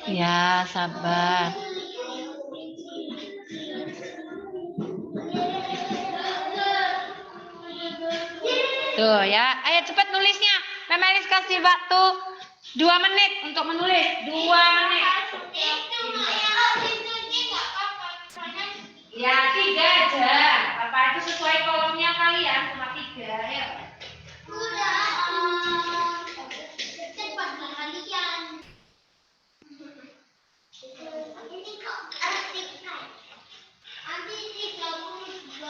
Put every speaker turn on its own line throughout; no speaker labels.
Ya, sabar. Tuh ya, ayo cepat nulisnya. Memelis kasih waktu 2 menit untuk menulis. 2 menit. Ya, 3 aja. Apa itu sesuai kolomnya kalian cuma 3. Ayo.
Cepat kalian. Ini kok artik kan? Nanti 32.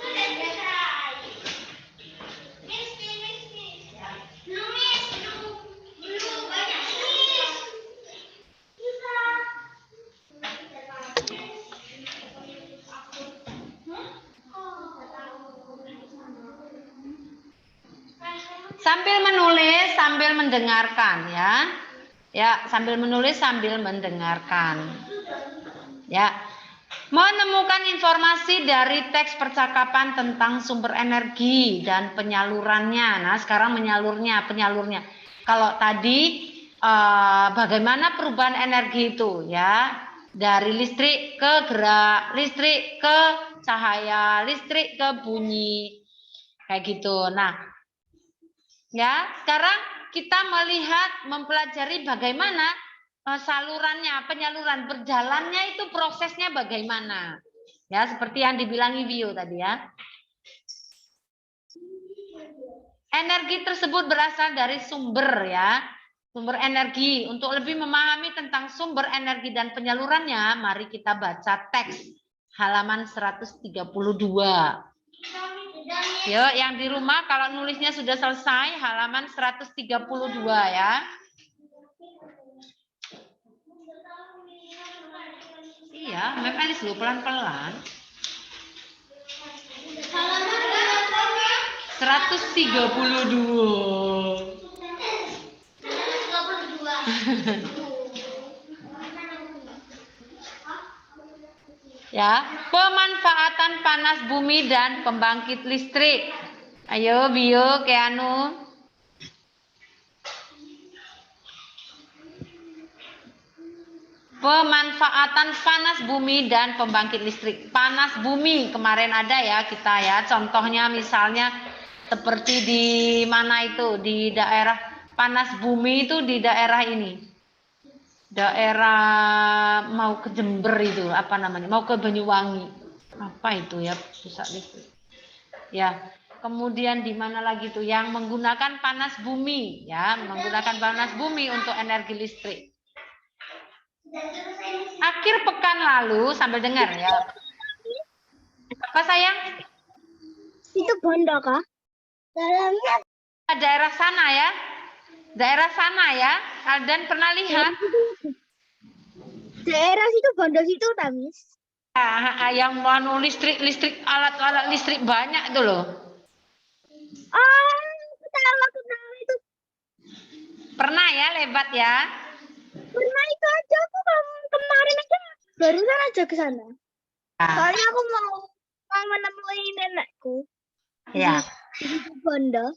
Sudah selesai. Miss. Belum banyak miss.
Sambil menulis, sambil mendengarkan ya. Ya, sambil menulis, sambil mendengarkan. Ya. Menemukan informasi dari teks percakapan tentang sumber energi dan penyalurannya. Nah, sekarang penyalurnya. Kalau tadi bagaimana perubahan energi itu ya, dari listrik ke gerak, listrik ke cahaya, listrik ke bunyi, kayak gitu. Nah, ya sekarang kita mempelajari bagaimana salurannya, penyaluran, berjalannya itu prosesnya bagaimana. Ya, seperti yang dibilangi Vio tadi ya. Energi tersebut berasal dari sumber ya. Sumber energi. Untuk lebih memahami tentang sumber energi dan penyalurannya, mari kita baca teks halaman 132. Yuk, yang di rumah kalau nulisnya sudah selesai, halaman 132 ya. Iya, Memelis lu pelan-pelan. 132. Ya, pemanfaatan panas bumi dan pembangkit listrik. Ayo, Bio, Keanu. Pemanfaatan panas bumi dan pembangkit listrik. Panas bumi kemarin ada ya kita ya. Contohnya misalnya seperti di mana itu, di daerah panas bumi itu di daerah ini. Daerah mau ke Jember itu apa namanya? Mau ke Banyuwangi. Apa itu ya pusat listrik? Ya. Kemudian di mana lagi tuh yang menggunakan panas bumi ya, menggunakan panas bumi untuk energi listrik. Akhir pekan lalu sambil dengar ya. Apa sayang?
Itu Bondo kah? Dalamnya
Daerah sana ya. Daerah sana ya. Kalian pernah lihat?
daerah situ Bondo situ Tamis.
Yang mau listrik alat-alat listrik banyak itu loh.
Oh, aku tahu itu.
Pernah ya lebat ya?
Pernah itu aja aku kemarin aja barusan aja ke sana. Soalnya aku mau menemui nenekku.
Ya.
Di Bondo.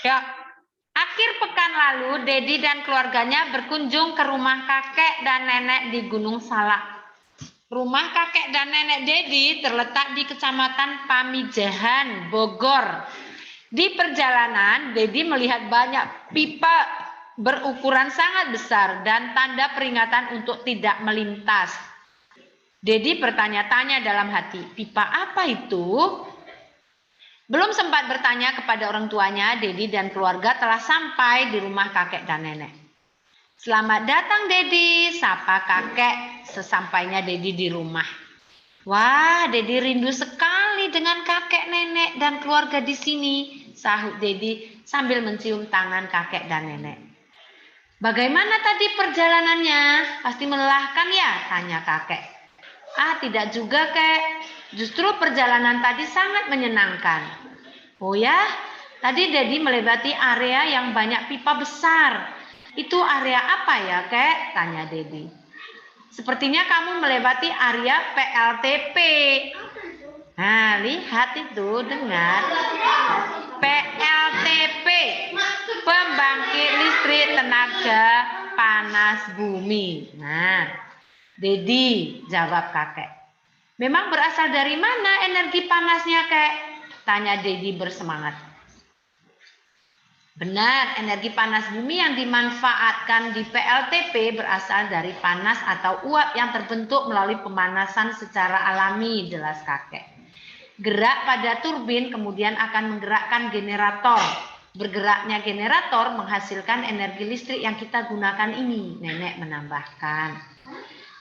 Ya. Akhir pekan lalu, Dedi dan keluarganya berkunjung ke rumah kakek dan nenek di Gunung Salak. Rumah kakek dan nenek Dedi terletak di Kecamatan Pamijahan, Bogor. Di perjalanan, Dedi melihat banyak pipa berukuran sangat besar dan tanda peringatan untuk tidak melintas. Dedi bertanya-tanya dalam hati, pipa apa itu? Belum sempat bertanya kepada orang tuanya, Dedi dan keluarga telah sampai di rumah kakek dan nenek. Selamat datang Dedi, sapa kakek sesampainya Dedi di rumah. Wah, Dedi rindu sekali dengan kakek nenek dan keluarga di sini, sahut Dedi sambil mencium tangan kakek dan nenek. Bagaimana tadi perjalanannya? Pasti melelahkan ya? Tanya kakek. Ah, tidak juga kek. Justru perjalanan tadi sangat menyenangkan. Oh ya? Tadi Dedi melewati area yang banyak pipa besar. Itu area apa ya kek? Tanya Dedi. Sepertinya kamu melewati area PLTP. Nah, lihat itu, dengar. PLTP, pembangkit listrik tenaga panas bumi. Nah, Dedi jawab kakek. Memang berasal dari mana energi panasnya, Kek? Tanya Dedi bersemangat. Benar, energi panas bumi yang dimanfaatkan di PLTP berasal dari panas atau uap yang terbentuk melalui pemanasan secara alami, jelas kakek. Gerak pada turbin kemudian akan menggerakkan generator. Bergeraknya generator menghasilkan energi listrik yang kita gunakan ini, nenek menambahkan.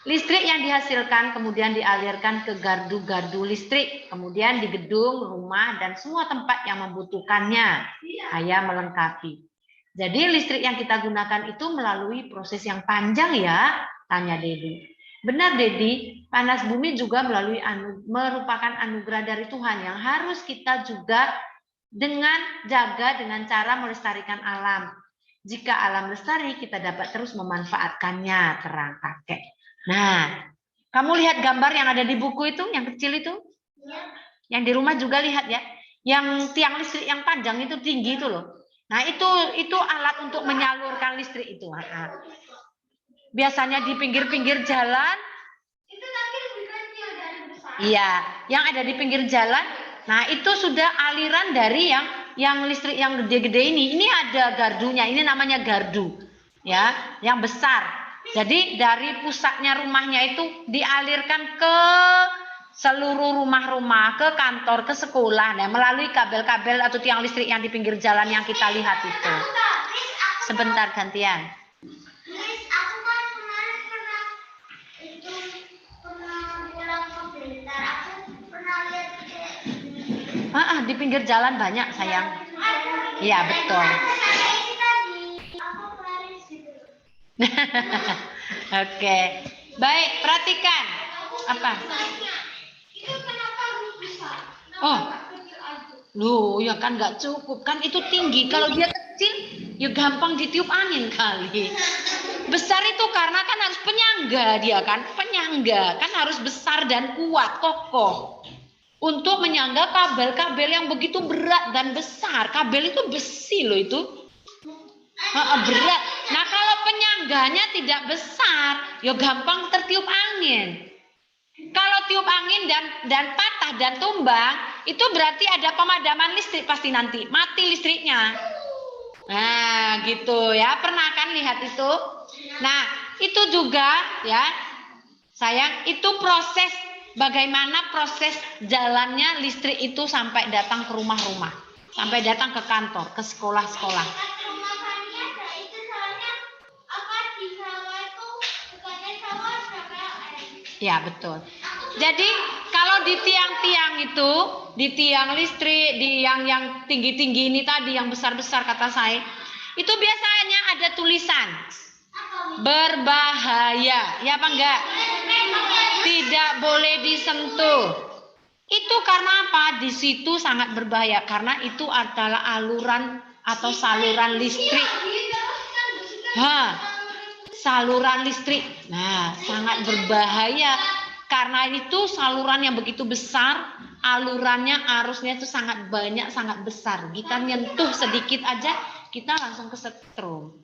Listrik yang dihasilkan kemudian dialirkan ke gardu-gardu listrik, kemudian di gedung, rumah, dan semua tempat yang membutuhkannya. Ayah melengkapi. Jadi listrik yang kita gunakan itu melalui proses yang panjang ya? Tanya Dedi. Benar Dedi, panas bumi juga merupakan anugerah dari Tuhan yang harus kita juga jaga dengan cara melestarikan alam. Jika alam lestari, kita dapat terus memanfaatkannya, terang kakek. Nah, kamu lihat gambar yang ada di buku itu, yang kecil itu? Ya. Yang di rumah juga lihat ya. Yang tiang listrik yang panjang itu tinggi itu loh. Nah, itu alat untuk menyalurkan listrik itu. Biasanya di pinggir-pinggir jalan. Itu nanti lebih kecil dari besar. Iya, yang ada di pinggir jalan. Nah, itu sudah aliran dari yang listrik yang gede-gede ini. Ini ada gardunya. Ini namanya gardu. Ya, yang besar. Jadi dari pusatnya rumahnya itu dialirkan ke seluruh rumah-rumah, ke kantor, ke sekolah, nah, melalui kabel-kabel atau tiang listrik yang di pinggir jalan yang kita lihat itu. Sebentar gantian. Aku kan kemarin pernah pulang ke Blitar, aku pernah lihat di pinggir jalan banyak sayang. Iya betul. Oke, baik, perhatikan apa? Oh, loh, ya kan nggak cukup, kan itu tinggi. Kalau dia kecil, ya gampang ditiup angin kali. Besar itu karena kan harus penyangga dia kan, penyangga kan harus besar dan kuat, kokoh. Untuk menyangga kabel-kabel yang begitu berat dan besar, kabel itu besi loh itu. Berat. Nah kalau penyangganya tidak besar, ya gampang tertiup angin. Kalau tiup angin dan patah dan tumbang, itu berarti ada pemadaman listrik pasti nanti, mati listriknya. Nah gitu ya, pernah kan lihat itu? Nah itu juga ya, sayang, itu proses bagaimana proses jalannya listrik itu sampai datang ke rumah-rumah, sampai datang ke kantor, ke sekolah-sekolah. Ya betul. Jadi kalau di tiang-tiang itu, di tiang listrik, di yang tinggi-tinggi ini tadi, yang besar-besar kata saya, itu biasanya ada tulisan berbahaya, ya apa enggak? Tidak boleh disentuh. Itu karena apa? Di situ sangat berbahaya karena itu adalah aluran atau saluran listrik. Saluran listrik. Nah, sangat berbahaya karena itu saluran yang begitu besar, alurannya, arusnya itu sangat banyak, sangat besar. Kita nyentuh sedikit aja, kita langsung kesetrum.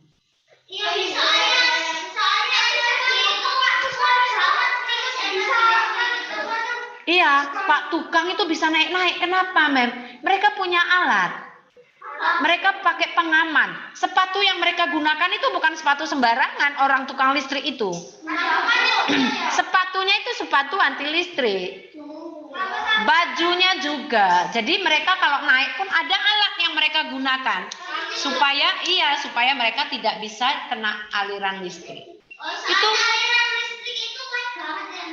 Iya, Pak tukang itu bisa naik-naik. Kenapa, Mem? Mereka punya alat. Mereka pakai pengaman. Sepatu yang mereka gunakan itu bukan sepatu sembarangan orang tukang listrik itu. Sepatunya itu sepatu anti listrik. Bajunya juga. Jadi mereka kalau naik pun ada alat yang mereka gunakan supaya mereka tidak bisa kena aliran listrik. Itu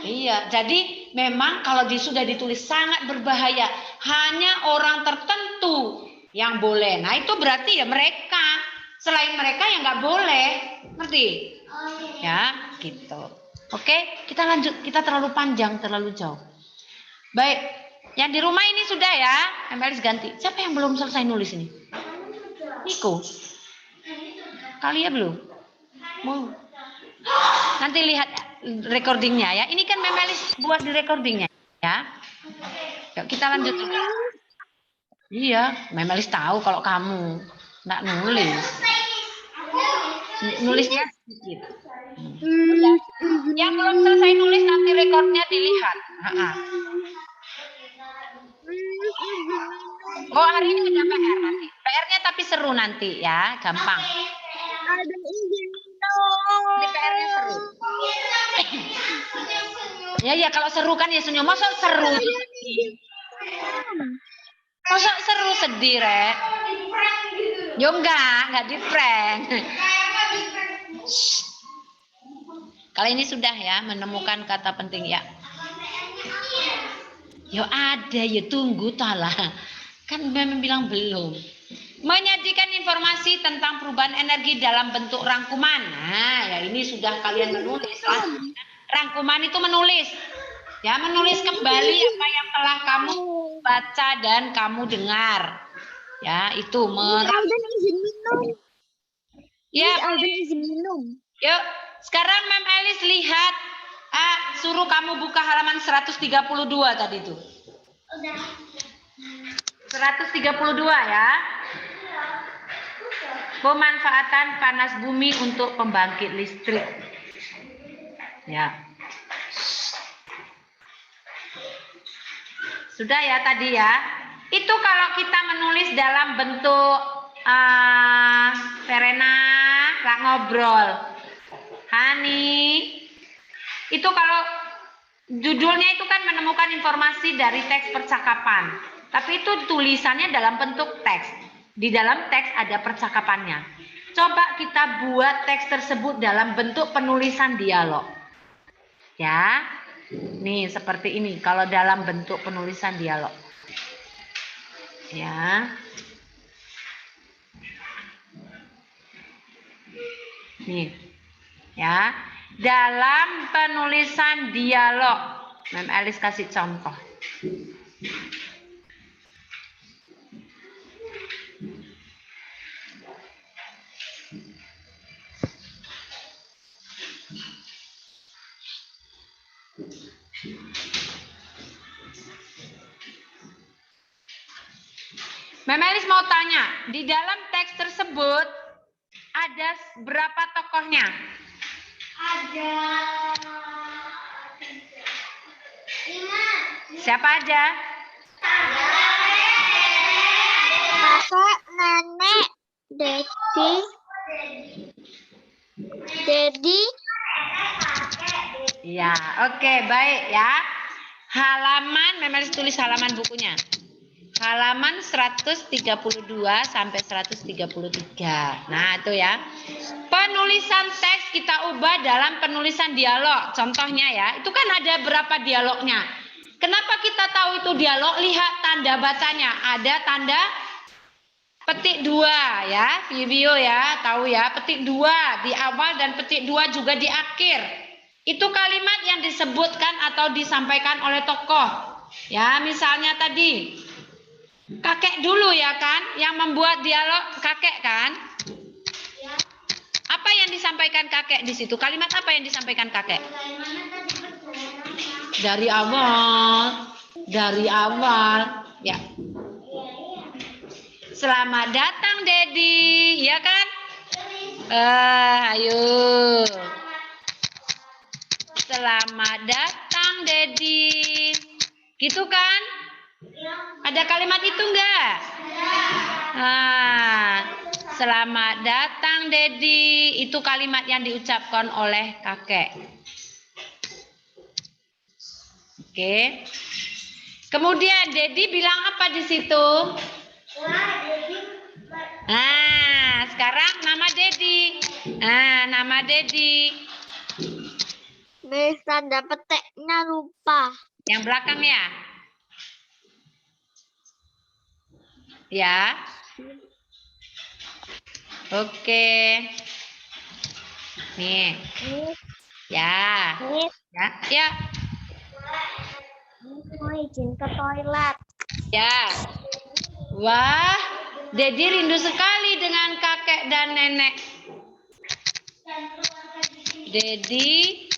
iya, jadi memang kalau sudah ditulis sangat berbahaya, hanya orang tertentu yang boleh. Nah itu berarti ya mereka, selain mereka yang nggak boleh, ngerti? Ya gitu. Oke, kita lanjut. Kita terlalu panjang, terlalu jauh. Baik, yang di rumah ini sudah ya. Emelis ganti. Siapa yang belum selesai nulis ini? Niko. Kalian belum? Mau? Nanti lihat recordingnya ya. Ini kan Memelis buat di recordingnya ya. Yuk kita lanjut. Iya, Memelis tahu kalau kamu nggak nulis. Nulisnya sedikit. Yang belum selesai nulis nanti rekornya dilihat. Oh, hari ini ada PR nanti. PR-nya tapi seru nanti ya, gampang.
Ada izin minum.
PR-nya seru. Ya kalau seru kan ya senyum. Masa seru itu sedih? Masa seru sedih, Rek? Yo enggak di prank. Kali ini sudah ya menemukan kata penting ya. Yo ada ya tunggu talah. Kan memang bilang belum. Menyajikan informasi tentang perubahan energi dalam bentuk rangkuman. Nah, ya ini sudah kalian menulis lah. Rangkuman itu menulis. Ya, menulis kembali apa yang telah kamu baca dan kamu dengar. Ya, itu
Alden izin minum.
Ya,
Alden izin minum.
Yuk, sekarang Mem Elis lihat. Suruh kamu buka halaman 132 tadi itu. Udah. 132 ya. Pemanfaatan panas bumi untuk pembangkit listrik. Ya. Sudah ya tadi ya. Itu kalau kita menulis dalam bentuk Verena nggak ngobrol. Hani. Itu kalau judulnya itu kan menemukan informasi dari teks percakapan. Tapi itu tulisannya dalam bentuk teks. Di dalam teks ada percakapannya. Coba kita buat teks tersebut dalam bentuk penulisan dialog. Ya. Nih seperti ini kalau dalam bentuk penulisan dialog. Ya. Nih. Ya. Dalam penulisan dialog. Mem Elis kasih contoh. Mem Elis mau tanya, di dalam teks tersebut ada berapa tokohnya? Ada 5. Siapa aja?
Kakak, nenek, Dedi.
Ya, oke, baik ya. Halaman, Mem Elis tulis halaman bukunya. Halaman 132 sampai 133. Nah, itu ya. Penulisan teks kita ubah dalam penulisan dialog. Contohnya ya, itu kan ada berapa dialognya. Kenapa kita tahu itu dialog? Lihat tanda bacanya. Ada tanda petik 2 ya. Video ya, tahu ya. Petik 2 di awal dan petik 2 juga di akhir. Itu kalimat yang disebutkan atau disampaikan oleh tokoh. Ya, misalnya tadi kakek dulu ya kan, yang membuat dialog kakek kan? Ya. Apa yang disampaikan kakek di situ? Kalimat apa yang disampaikan kakek? Dari awal, ya. Selamat datang Dedi, ya kan? Ayo. Selamat datang Dedi, gitu kan? Ada kalimat itu enggak? Selamat datang Dedi. Itu kalimat yang diucapkan oleh kakek. Oke. Kemudian Dedi bilang apa di situ? Sekarang nama Dedi. Nama Dedi.
Bisa dapat teknya lupa.
Yang belakang ya? Ya. Oke. Nih. Ya. Ya.
Mau izin ke toilet.
Ya. Wah, Dedi rindu sekali dengan kakek dan nenek. Dedi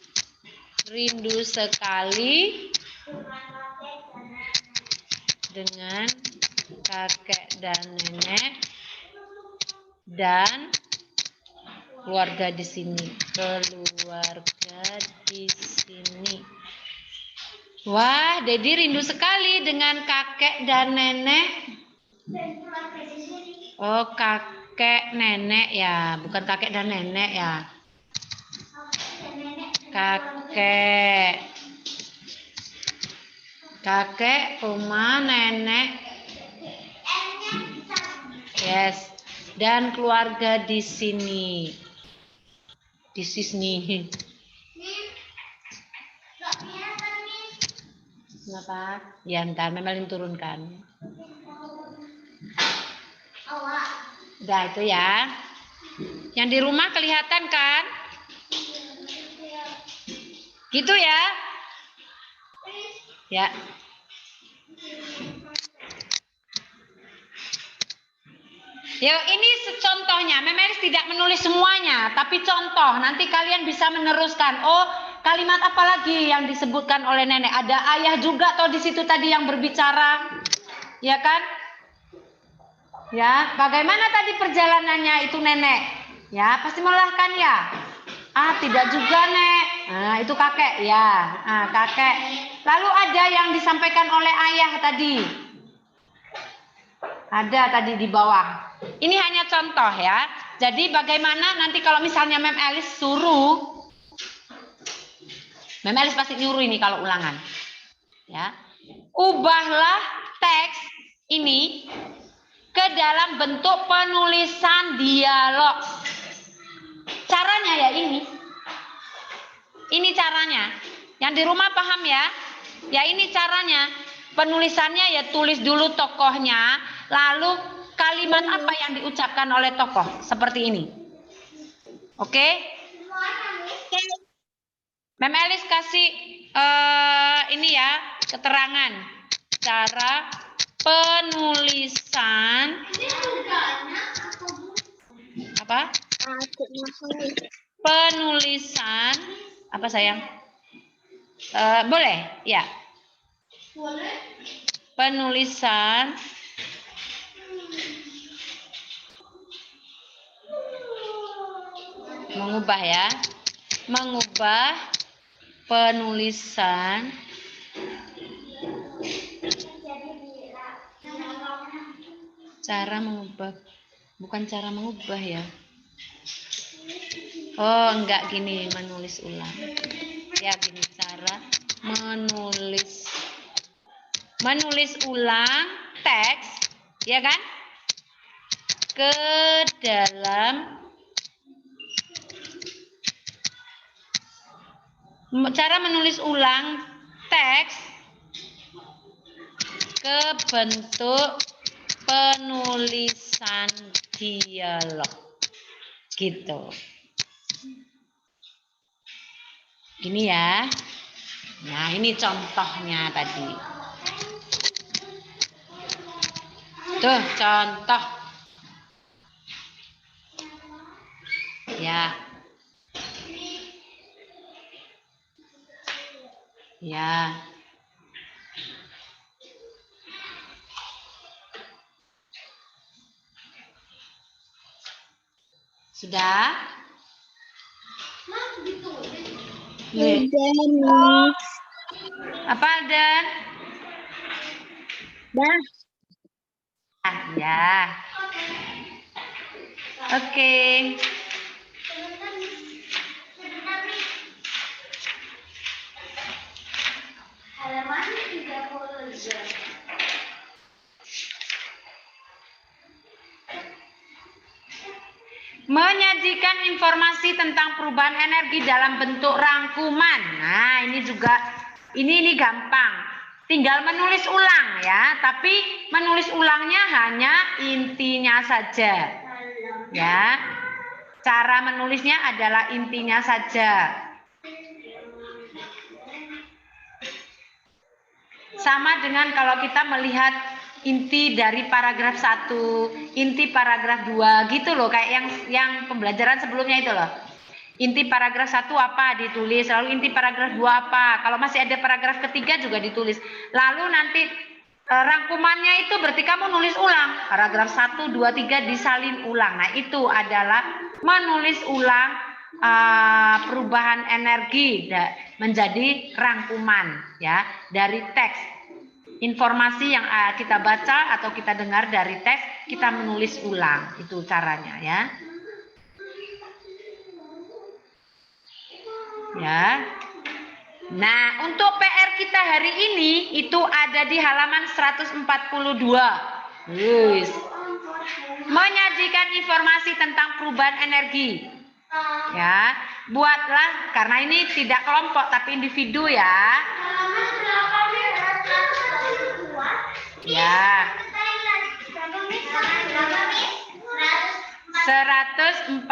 rindu sekali dengan kakek dan nenek dan keluarga di sini. Keluarga di sini. Wah, Dedi rindu sekali dengan kakek dan nenek. Oh, kakek nenek ya, bukan kakek dan nenek ya. Kakek, rumah, nenek. Yes. Dan keluarga di sini. Di sini. Kenapa? Ya, ntar Memelin turunkan. Udah itu ya. Yang di rumah kelihatan kan? Gitu ya? Ya. Ya, ini contohnya. Memelis tidak menulis semuanya, tapi contoh. Nanti kalian bisa meneruskan. Oh, kalimat apa lagi yang disebutkan oleh nenek? Ada ayah juga toh di situ tadi yang berbicara. Ya kan? Ya, bagaimana tadi perjalanannya itu nenek? Ya, pasti melelahkan ya. Ah, tidak juga, Nek. Nah, itu kakek ya. Nah, kakek. Lalu ada yang disampaikan oleh ayah tadi. Ada tadi di bawah. Ini hanya contoh ya. Jadi bagaimana nanti kalau misalnya Mem Elis suruh, Mem Elis pasti nyuruh ini kalau ulangan. Ya. Ubahlah teks ini ke dalam bentuk penulisan dialog. Caranya ya ini. Ini caranya. Yang di rumah paham ya? Ya ini caranya. Penulisannya ya tulis dulu tokohnya, lalu kalimat apa yang diucapkan oleh tokoh seperti ini. Oke? Mem Elis kasih ini ya, keterangan cara penulisan apa? Penulisan apa sayang? Boleh, ya. Penulisan mengubah ya. Mengubah penulisan cara mengubah, bukan cara mengubah ya. Oh, enggak gini, menulis ulang. Ya gini cara menulis ulang teks, ya kan? Ke dalam cara menulis ulang teks ke bentuk penulisan dialog. Gitu. Ini ya. Nah, ini contohnya tadi. Tuh, contoh. Ya. Ya. Sudah? Apa ada?
Dah.
Ah, ya. Oke. Halaman 32. Menyajikan informasi tentang perubahan energi dalam bentuk rangkuman. Nah, ini juga ini gampang. Tinggal menulis ulang ya, tapi menulis ulangnya hanya intinya saja. Ya. Cara menulisnya adalah intinya saja. Sama dengan kalau kita melihat inti dari paragraf 1, inti paragraf 2 gitu loh, kayak yang pembelajaran sebelumnya itu loh. Inti paragraf 1 apa ditulis, lalu inti paragraf 2 apa. Kalau masih ada paragraf ketiga juga ditulis. Lalu nanti rangkumannya itu berarti kamu nulis ulang. Paragraf 1, 2, 3 disalin ulang. Nah, itu adalah menulis ulang perubahan energi menjadi rangkuman ya dari teks. Informasi yang kita baca atau kita dengar dari teks, kita menulis ulang. Itu caranya ya. Ya. Nah, untuk PR kita hari ini itu ada di halaman 142. Menyajikan informasi tentang perubahan energi. Ya, buatlah karena ini tidak kelompok tapi individu ya. Ya. 142.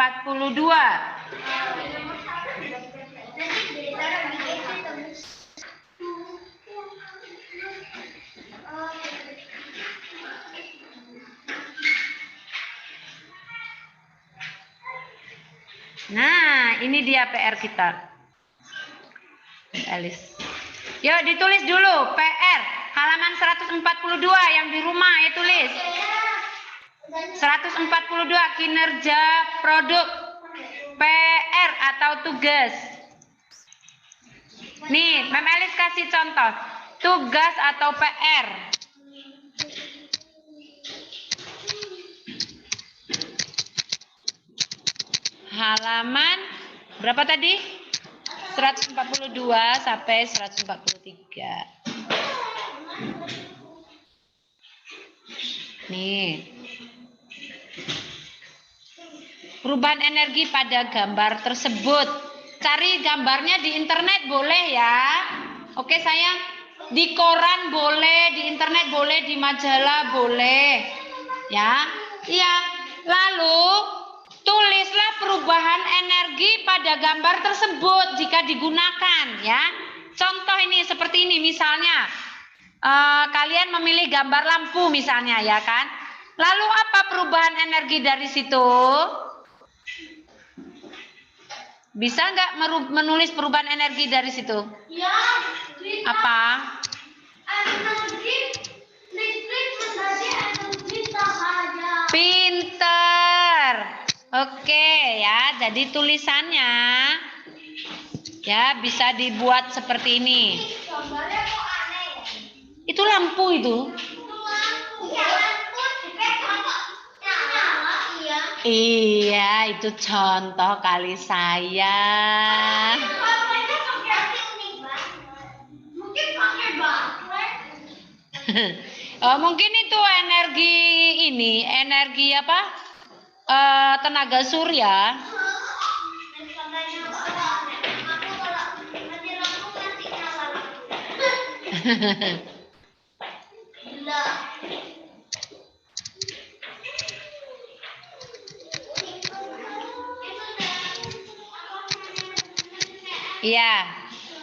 Nah, ini dia PR kita. Elis. Yuk ditulis dulu PR halaman 142 yang di rumah ya tulis. 142 kinerja produk PR atau tugas. Nih, Mem Elis kasih contoh. Tugas atau PR. Halaman berapa tadi? 142 sampai 143. Nih. Perubahan energi pada gambar tersebut. Cari gambarnya di internet boleh ya. Oke sayang. Di koran boleh, di internet boleh, di majalah boleh. Ya. Iya. Lalu tulislah perubahan energi pada gambar tersebut jika digunakan ya. Contoh ini seperti ini misalnya kalian memilih gambar lampu misalnya ya kan. Lalu apa perubahan energi dari situ? Bisa nggak menulis perubahan energi dari situ? Ya. Apa? Energi listrik menjadi energi cahaya. Pinter. Oke ya, jadi tulisannya ya bisa dibuat seperti ini. Gambarnya kok aneh ya? Itu lampu itu. Iya, lampu nyala, iya. Iya, itu contoh kali sayang. Mungkin pakai baterai. Oh, mungkin itu energi ini, energi apa? Tenaga surya. Iya,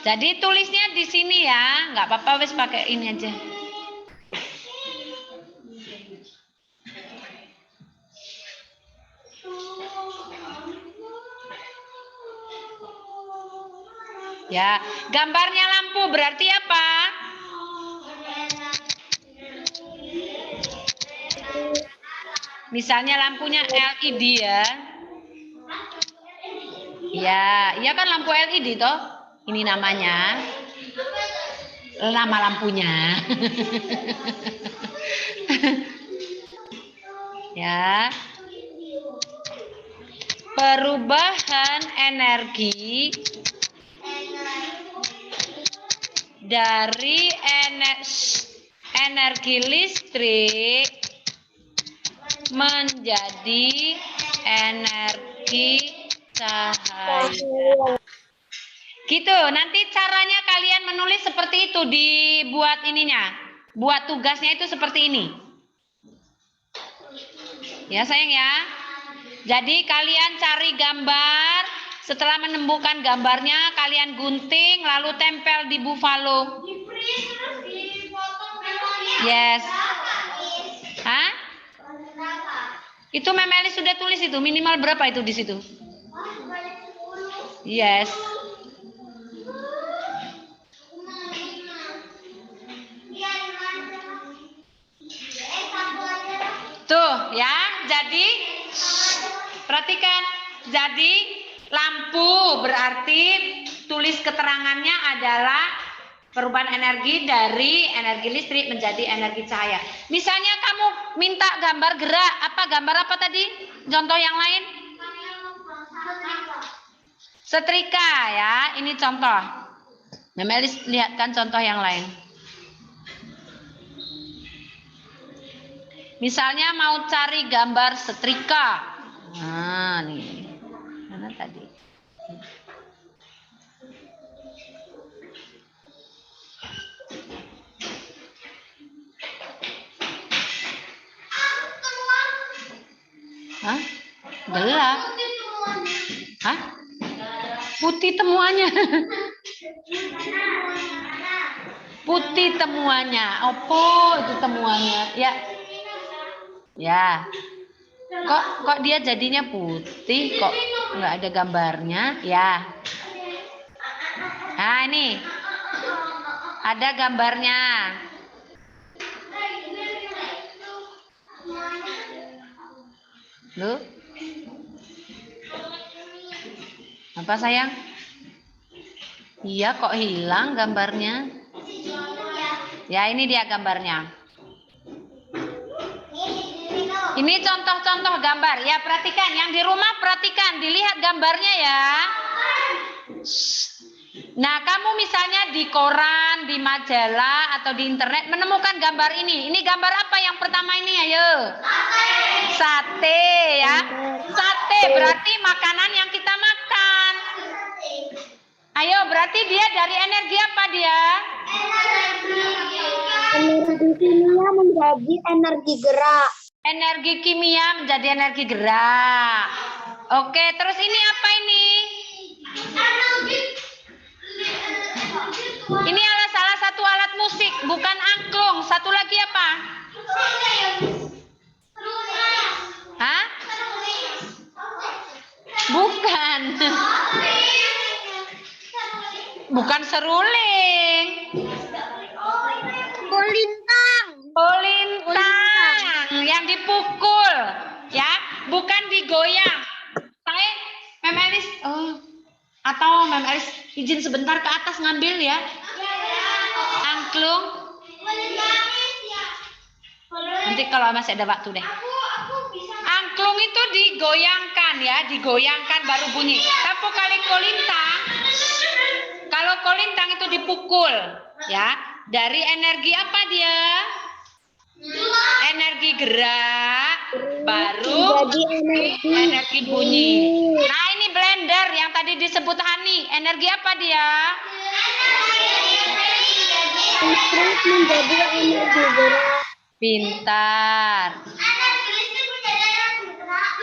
jadi tulisnya di sini ya, nggak apa-apa wes pakai ini aja. Ya, gambarnya lampu berarti apa? Misalnya lampunya LED ya. Ya, iya kan lampu LED toh. Ini namanya. Nama lampunya. Ya. Perubahan energi dari energi listrik menjadi energi cahaya. Gitu, nanti caranya kalian menulis seperti itu, dibuat ininya. Buat tugasnya itu seperti ini. Ya sayang ya. Jadi kalian cari gambar, setelah menemukan gambarnya kalian gunting lalu tempel di buffalo. Yes. Hah? Itu Mem Elis sudah tulis itu, minimal berapa itu di situ? Yes. Tuh ya, jadi perhatikan. Jadi lampu berarti tulis keterangannya adalah perubahan energi dari energi listrik menjadi energi cahaya. Misalnya kamu minta gambar gerak, gambar apa tadi? Contoh yang lain? Setrika ya, ini contoh. Memelis lihatkan contoh yang lain. Misalnya mau cari gambar setrika. Nah, nih. Mana tadi? Hah? Gelap. Hah? Putih temuannya. Putih temuannya. Opo itu temuannya? Ya. Ya. Kok dia jadinya putih? Kok nggak ada gambarnya? Ya. Nah, ini. Ada gambarnya. Loh? Apa sayang? Iya, kok hilang gambarnya? Ya, ini dia gambarnya. Ini contoh-contoh gambar. Ya, perhatikan. Yang di rumah perhatikan. Dilihat gambarnya ya. Nah, kamu misalnya di koran, di majalah, atau di internet menemukan gambar ini. Ini gambar apa yang pertama ini? Ayo. Sate ya. Sate berarti makanan yang kita makan. Ayo, berarti dia dari energi apa dia?
Energi kimia menjadi energi gerak.
Energi kimia menjadi energi gerak. Oke, terus ini apa ini? Ini adalah salah satu alat musik, bukan angklung. Satu lagi apa? Hah? Bukan. Bukan seruling.
Kulintang.
Kulintang yang dipukul, ya, bukan digoyang. Saya Mem Elis, atau Mem Elis izin sebentar ke atas ngambil ya. Angklung. Nanti kalau masih ada waktu deh. Angklung itu digoyangkan ya, digoyangkan baru bunyi. Tapi kalau kolintang itu dipukul, ya. Dari energi apa dia? Energi gerak, baru energi bunyi. Nah, ini blender yang tadi disebut Hani. Energi apa dia?
Listrik menjadi energi gerak.
Pintar.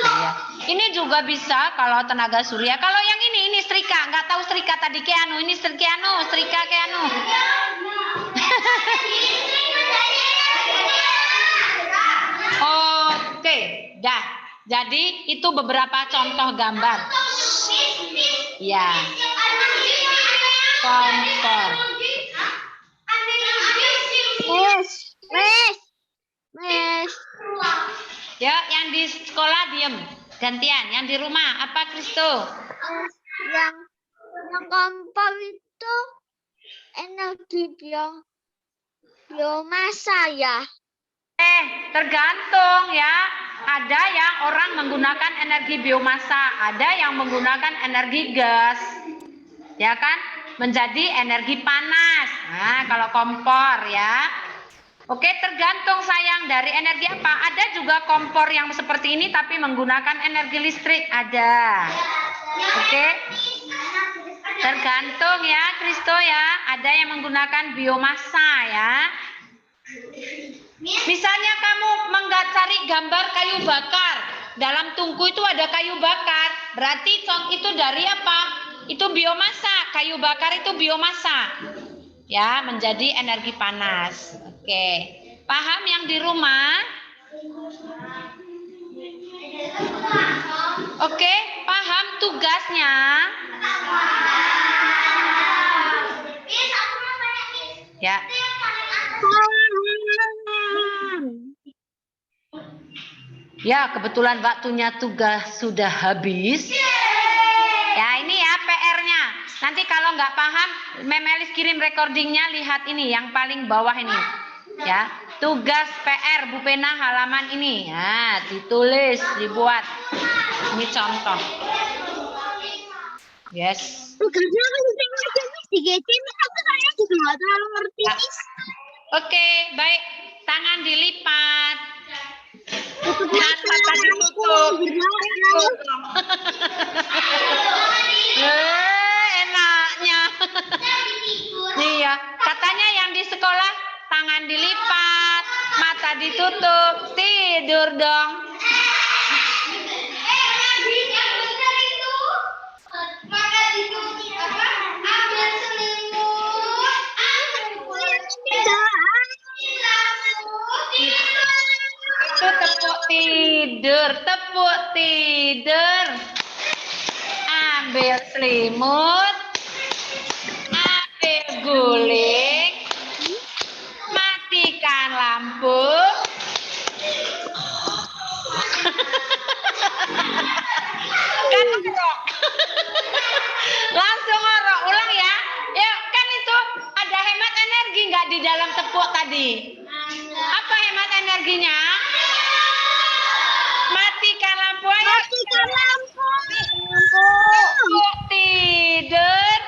Ya. Ini juga bisa kalau tenaga surya. Kalau yang ini setrika. Nggak tahu setrika tadi keanu. Ini setrika keanu. Oke, dah. Jadi itu beberapa contoh gambar. Ya. Kompor.
Mes.
Ya, yang di sekolah diem. Gantian. Yang di rumah apa, Kristo?
Yang kompor itu energi biomasa ya.
Tergantung ya. Ada yang orang menggunakan energi biomasa, ada yang menggunakan energi gas. Ya kan? Menjadi energi panas. Nah, kalau kompor ya. Oke, tergantung sayang dari energi apa. Ada juga kompor yang seperti ini tapi menggunakan energi listrik, ada. Oke. Tergantung ya, Kristo ya. Ada yang menggunakan biomasa ya. Misalnya kamu cari gambar kayu bakar. Dalam tungku itu ada kayu bakar. Berarti itu dari apa? Itu biomasa. Kayu bakar itu biomasa. Ya, menjadi energi panas. Oke. Paham yang di rumah? Oke, paham tugasnya? Ya. Ya, kebetulan waktunya tugas sudah habis. Ya, ini ya PR-nya. Nanti kalau nggak paham, Mem Elis kirim recordingnya, lihat ini yang paling bawah ini. Ya, tugas PR Bu Pena halaman ini. Ya, ditulis, dibuat. Ini contoh. Yes.
Tugasnya aku sering aja Miss di GC Miss, aku soalnya juga nggak terlalu ngerti
Ya.
Miss.
Oke, baik. Tangan dilipat.
Tutup
Dan mata ditutup. Enaknya. Nih ya, katanya yang di sekolah tangan dilipat, mata ditutup, tidur dong. Itu tepuk tidur. Ambil selimut, ambil guling, matikan lampu. Kan ngorok. Langsung ngorok, ulang ya. Ya, kan itu ada hemat energi nggak di dalam tepuk tadi? Apa hemat energinya? Matikan lampu ayo.
Matikan lampu.
Tepuk tidur.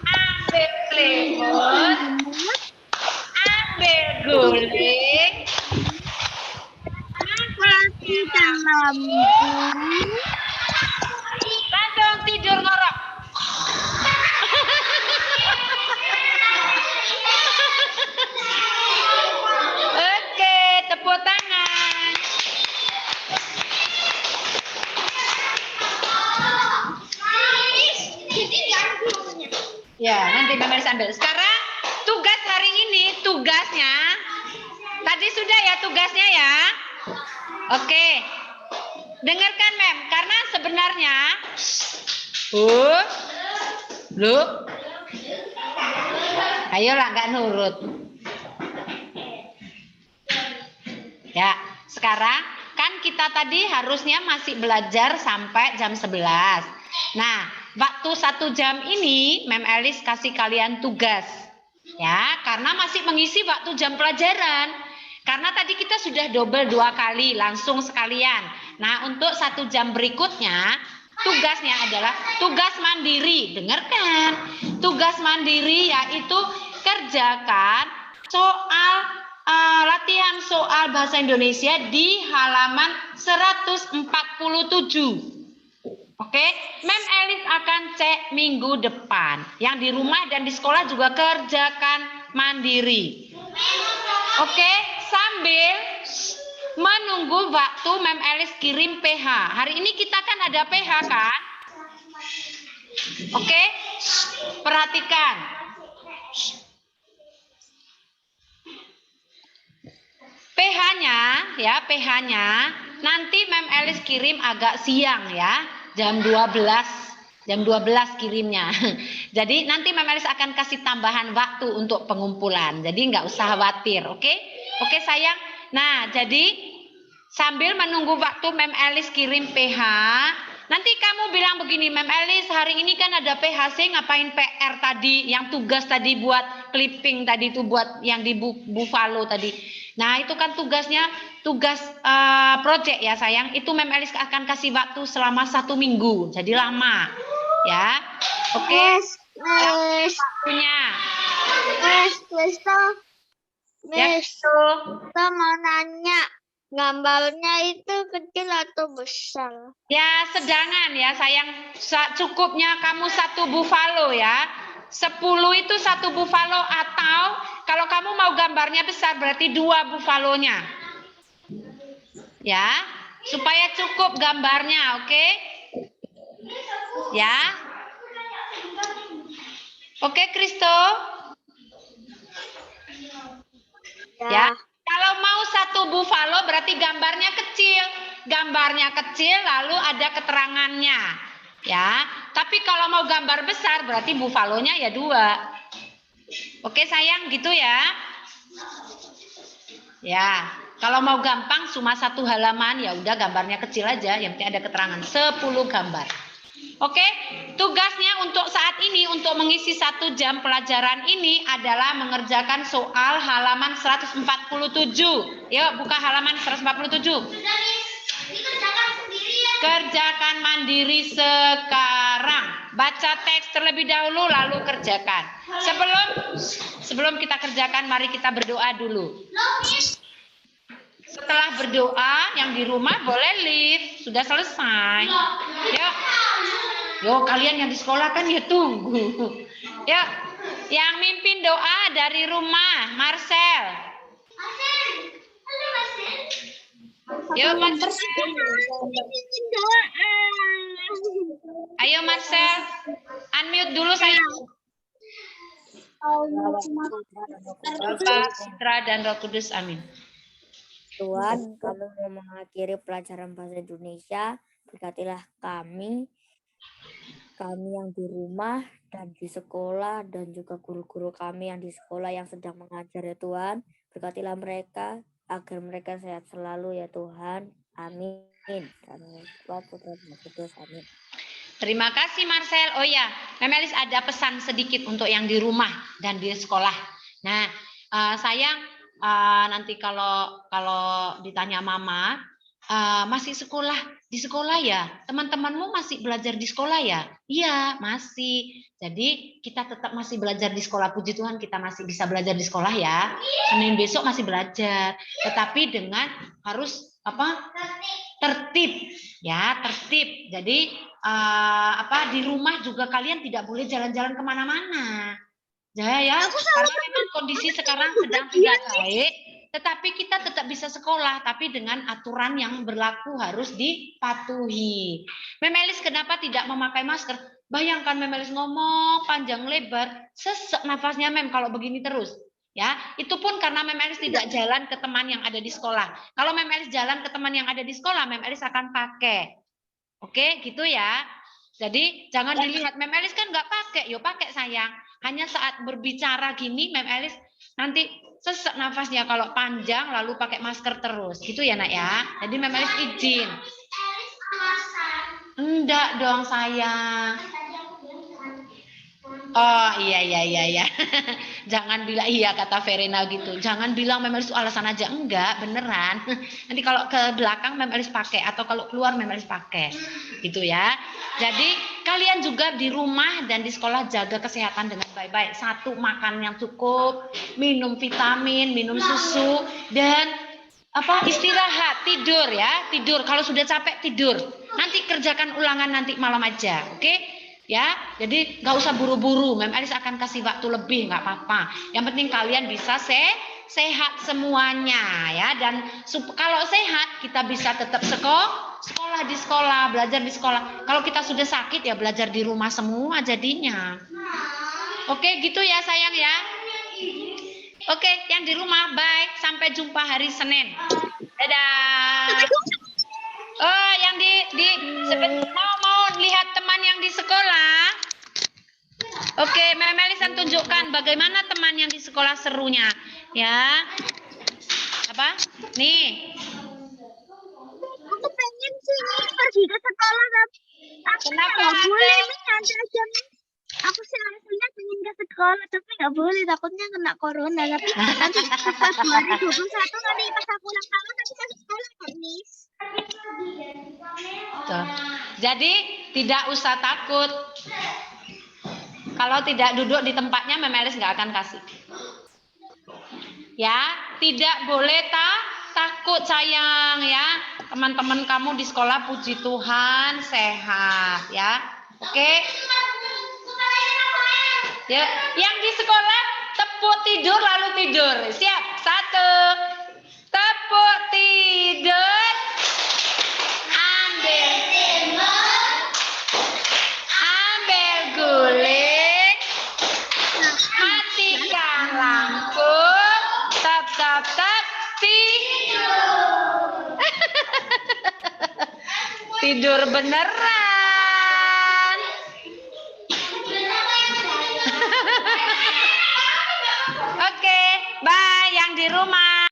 Ambil selimut. Ambil guling.
Matikan lampu.
Langsung tidur ngorok. Oke, tepuk tangan. Ya, nanti Mem Elis ambil. Sekarang tugas hari ini, tugasnya tadi sudah ya tugasnya ya. Oke. Dengarkan Mem, karena sebenarnya lu ayolah nggak nurut. Ya, sekarang kan kita tadi harusnya masih belajar sampai jam 11. Nah, waktu 1 jam ini Mem Elis kasih kalian tugas. Ya, karena masih mengisi waktu jam pelajaran. Karena tadi kita sudah double 2 kali langsung sekalian. Nah, untuk 1 jam berikutnya tugasnya adalah tugas mandiri. Dengarkan. Tugas mandiri yaitu kerjakan soal latihan soal bahasa Indonesia di halaman 147. Oke, Mem Elis akan cek minggu depan. Yang di rumah dan di sekolah juga kerjakan mandiri. Oke, sambil menunggu waktu Mem Elis kirim PH. Hari ini kita kan ada PH kan? Oke, perhatikan. PH-nya ya, PH-nya nanti Mem Elis kirim agak siang ya, jam 12 kirimnya. Jadi nanti Mem Elis akan kasih tambahan waktu untuk pengumpulan. Jadi nggak usah khawatir, oke? Oke sayang. Nah, jadi sambil menunggu waktu Mem Elis kirim PH, nanti kamu bilang begini, Mem Elis hari ini kan ada PHC, ngapain PR tadi, yang tugas tadi buat clipping tadi itu buat yang di Buffalo tadi. Nah itu kan tugasnya tugas project ya sayang. Itu Mem Elis akan kasih waktu selama 1 minggu. Jadi lama ya. Oke. Waktunya.
Kita mau nanya, gambarnya itu kecil atau besar?
Ya sedangan ya sayang. Cukupnya kamu 1 buffalo ya. 10 itu 1 buffalo, atau kalau kamu mau gambarnya besar berarti 2 buffalonya. Ya, supaya cukup gambarnya, oke? Ya. Oke, Kristo? Ya. Kalau mau 1 buffalo berarti gambarnya kecil. Gambarnya kecil lalu ada keterangannya. Ya, tapi kalau mau gambar besar berarti buffalonya ya 2. Oke sayang, gitu ya. Ya. Kalau mau gampang cuma 1 halaman, ya udah gambarnya kecil aja, yang penting ada keterangan 10 gambar. Oke, tugasnya untuk saat ini, untuk mengisi 1 jam pelajaran ini adalah mengerjakan soal halaman 147. Yuk, buka halaman 147. Kerjakan mandiri sekarang. Baca teks terlebih dahulu, lalu kerjakan. Sebelum kita kerjakan, mari kita berdoa dulu. Setelah berdoa, yang di rumah boleh leave. Sudah selesai. Yuk. Yo, kalian yang di sekolah kan ya tunggu. Ya, yang mimpin doa dari rumah, Marcel. Yuk, Marcel. Ayo, Marcel. Unmute dulu sayang. Bapa, Putra, dan Roh Kudus. Amin.
Tuhan, kami mau mengakhiri pelajaran bahasa Indonesia. Berkatilah kami yang di rumah dan di sekolah, dan juga guru-guru kami yang di sekolah yang sedang mengajar ya Tuhan. Berkatilah mereka agar mereka sehat selalu ya Tuhan. Amin. Amin.
Terima kasih Marcel. Oh ya, Memelis ada pesan sedikit untuk yang di rumah dan di sekolah. Nah, sayang nanti kalau ditanya Mama, masih di sekolah ya? Teman-temanmu masih belajar di sekolah ya? Iya, masih. Jadi kita tetap masih belajar di sekolah. Puji Tuhan kita masih bisa belajar di sekolah ya. Senin besok masih belajar. Tetapi dengan harus tertib ya, tertib. Jadi di rumah juga kalian tidak boleh jalan-jalan kemana-mana. Ya, karena memang kondisi sekarang sedang tidak baik. Tetapi kita tetap bisa sekolah, tapi dengan aturan yang berlaku harus dipatuhi. Memelis kenapa tidak memakai masker? Bayangkan Memelis ngomong panjang lebar, sesek nafasnya Mem kalau begini terus. Ya, itu pun karena Memelis tidak jalan ke teman yang ada di sekolah. Kalau Memelis jalan ke teman yang ada di sekolah, Memelis akan pakai. Oke, gitu ya. Jadi jangan dilihat Memelis kan nggak pakai, yo pakai sayang. Hanya saat berbicara gini Memelis nanti sesek nafasnya kalau panjang lalu pakai masker terus. Gitu ya nak ya. Jadi Memelis izin. Enggak dong sayang. Oh iya. Jangan bilang iya kata Verena gitu. Jangan bilang Memelis alasan aja. Enggak, beneran. Nanti kalau ke belakang Memelis pakai atau kalau keluar Memelis pakai. Gitu ya. Jadi kalian juga di rumah dan di sekolah jaga kesehatan dengan baik-baik. 1, makan yang cukup, minum vitamin, minum susu, dan istirahat, tidur ya. Tidur kalau sudah capek tidur. Nanti kerjakan ulangan nanti malam aja. Oke? Ya, jadi nggak usah buru-buru. Mem Elis akan kasih waktu lebih, nggak apa-apa. Yang penting kalian bisa sehat semuanya ya. Dan kalau sehat kita bisa tetap sekolah di sekolah, belajar di sekolah. Kalau kita sudah sakit ya belajar di rumah semua jadinya. Oke, gitu ya sayang ya. Oke, yang di rumah baik. Sampai jumpa hari Senin. Dadah. Oh, yang mau lihat teman yang di sekolah. Oke, Memelis akan tunjukkan bagaimana teman yang di sekolah serunya, ya. Apa? Nih.
Aku pengen sih pergi ke sekolah tapi
kenapa
boleh nih nanti aja nih. Aku sih aslinya pengen ke sekolah tapi nggak boleh, takutnya kena corona. Tapi nanti pas 2021 nanti pas aku ulang tahun aku masuk sekolah kok, Miss.
Tuh. Jadi tidak usah takut. Kalau tidak duduk di tempatnya Memelis nggak akan kasih. Ya, tidak boleh takut sayang ya. Teman-teman kamu di sekolah puji Tuhan sehat ya. Oke. Ya, yang di sekolah tepuk tidur lalu tidur. Siap? 1. Tepuk tidur. Ambil timun. Ambil guling. Matikan lampu. Tap tidur. Tidur beneran.